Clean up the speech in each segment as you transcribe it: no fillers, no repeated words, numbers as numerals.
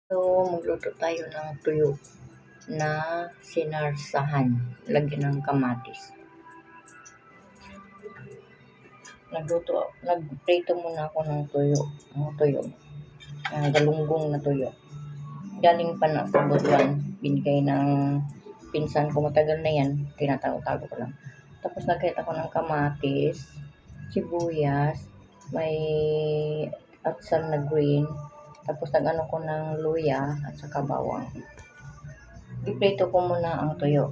So, magluto tayo ng tuyo na sinarsahan. Lagyan ng kamatis. Nagprito muna ako ng tuyo. Galunggong na tuyo. Galing pa na sa Butuan. Binigay ng pinsan ko, matagal na yan. Tinatago-tago ko lang. Tapos nagkait ako ng kamatis, sibuyas, may atsal na green. Tapos nag-ano ko ng luya at saka bawang. Iprito ko muna ang tuyo.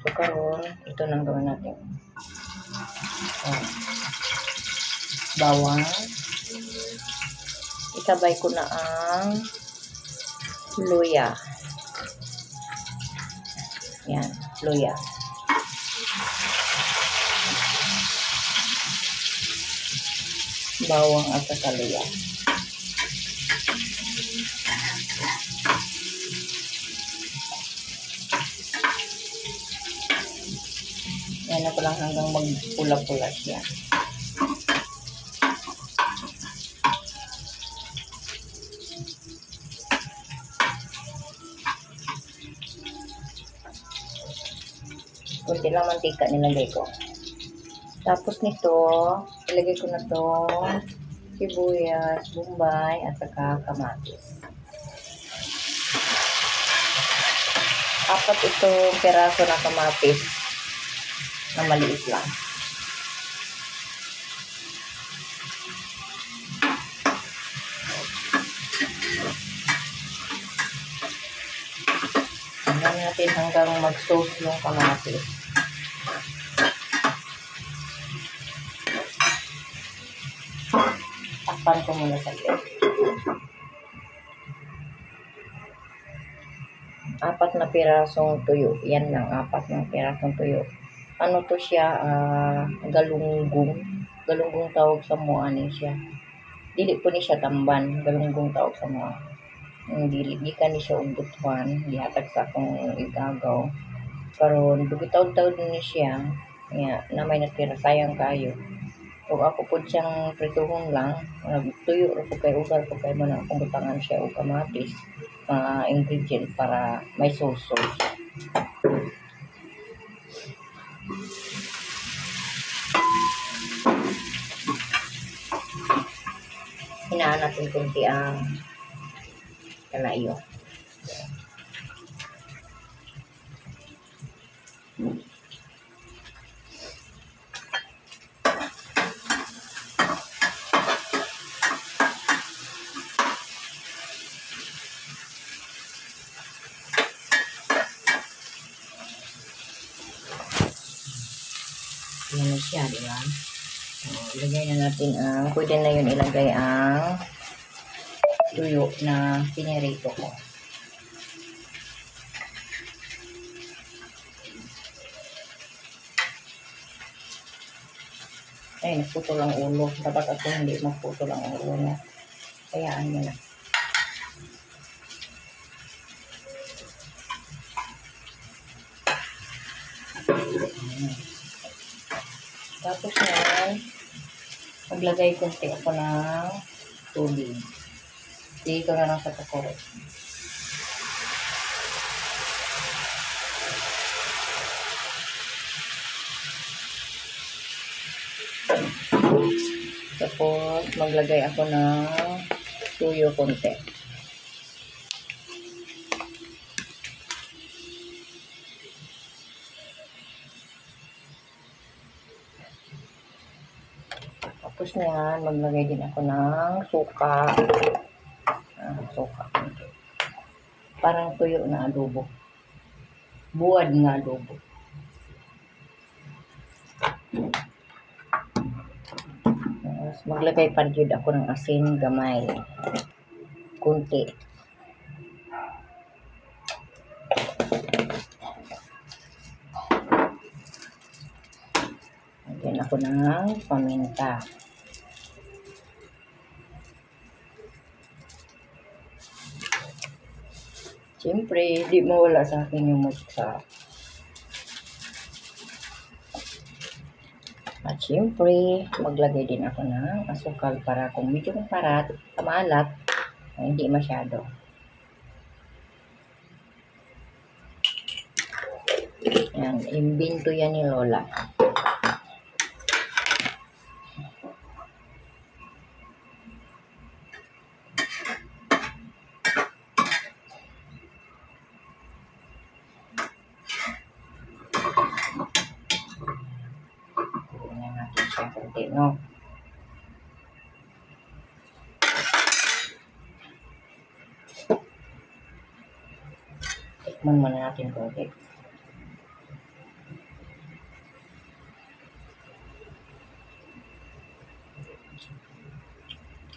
So, karon ito nang gawin natin. Bawang. Isabay ko na ang luya. Yan, luya. Bawang at saka luya. Yan ako lang hanggang magpula-pula siya. Kunti lang mantika nilagay ko. Tapos nito, ilagay ko na to sibuyas, bombay, at saka kamatis. 4 ito peraso na kamatis na maliit lang. Hanggang natin hanggang mag-sauce yung kamatis. Takpan ko muna sa lid. 4 na pirasong tuyo. Yan lang, 4 na pirasong tuyo. Ano to siya, galunggong. Galunggong tawag sa mua ni siya. Dili po ni siya tamban. Galunggong tawag sa mua. Dili, di ka ni siya ubutuan. Dihatag sa akong igagaw. Karon dugitaw-taw din ni siya. Na may natira, sayang kayo. So, ako po siyang prituhon lang. Tuyo ro po kay ugal po kay mo na akong butangan siya o kamatis. Ingredient para may sauce. Hinaan natin kunti ang kalayo. Yan na siya, di ba? Ilagay na natin ang, pwede na yun ilagay ang tuyo na pinirito ko. Ay, nagputol ang ulo. Dapat ako hindi magputol ang ulo niya. Kayaan mo na. Tapos yan, maglagay kunti ako ng tubig. Dito na lang sa kakoro. Tapos, maglagay ako ng tuyo konti. Tapos na yan, maglagay din ako ng suka. Suka. Parang tuyo na adobo. Buwad nga adobo. Tapos maglagay pa rin ako ng asin gamay. Kunti. Lagyan ako ng paminta. Siyempre, di mawala sa akin yung mutsa. At siyempre, maglagay din ako ng asukal para kung medyo parat, maalat, hindi masyado. Yan, imbento yan ni Lola. Tingnan natin siya konti, no? Tikman muna natin konti.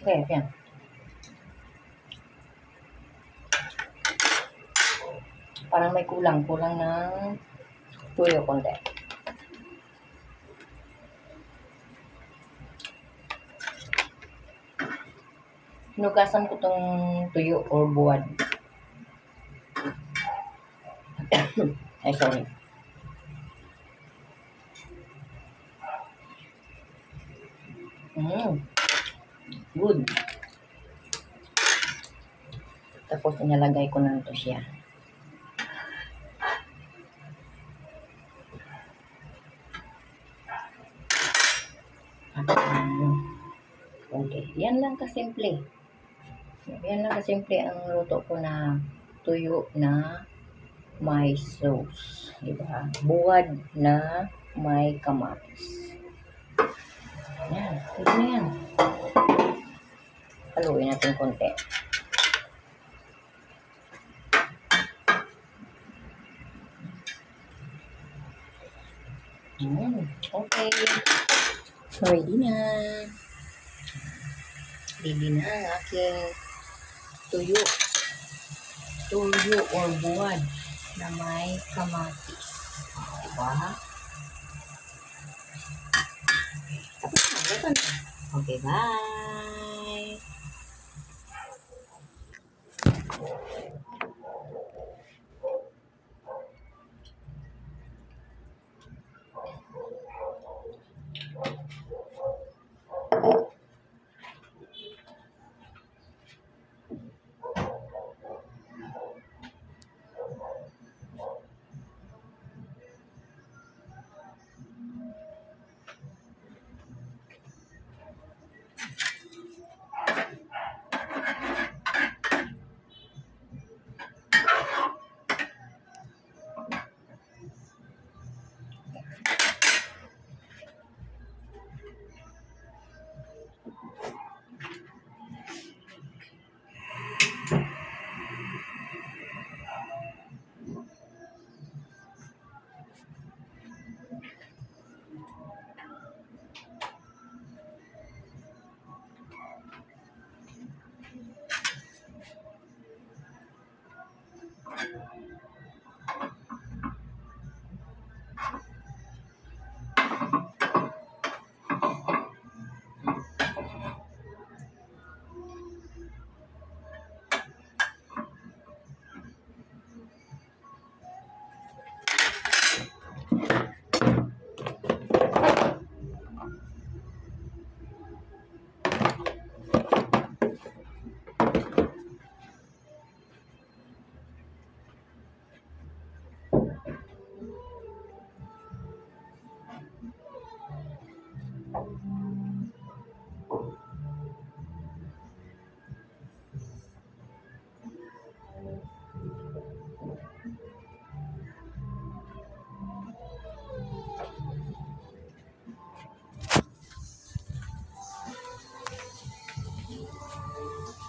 Okay, yan. Parang may kulang ng tuyo konti. Hinugasan ko tong tuyo or buwad. Ay, sorry. Good. Tapos inalagay ko na ito siya. Okay. Yan lang kasimple. Yan lang kasimple ang luto ko na tuyo na may sauce. Diba? Buwad na may kamatis. Yan. Ito na yan. Haluin natin konti. Okay. Ready na. Ready na ang aking tuyo. Tuyo or buwad na may kamatis. Diba? Tapos na. Ito na. Okay, bye.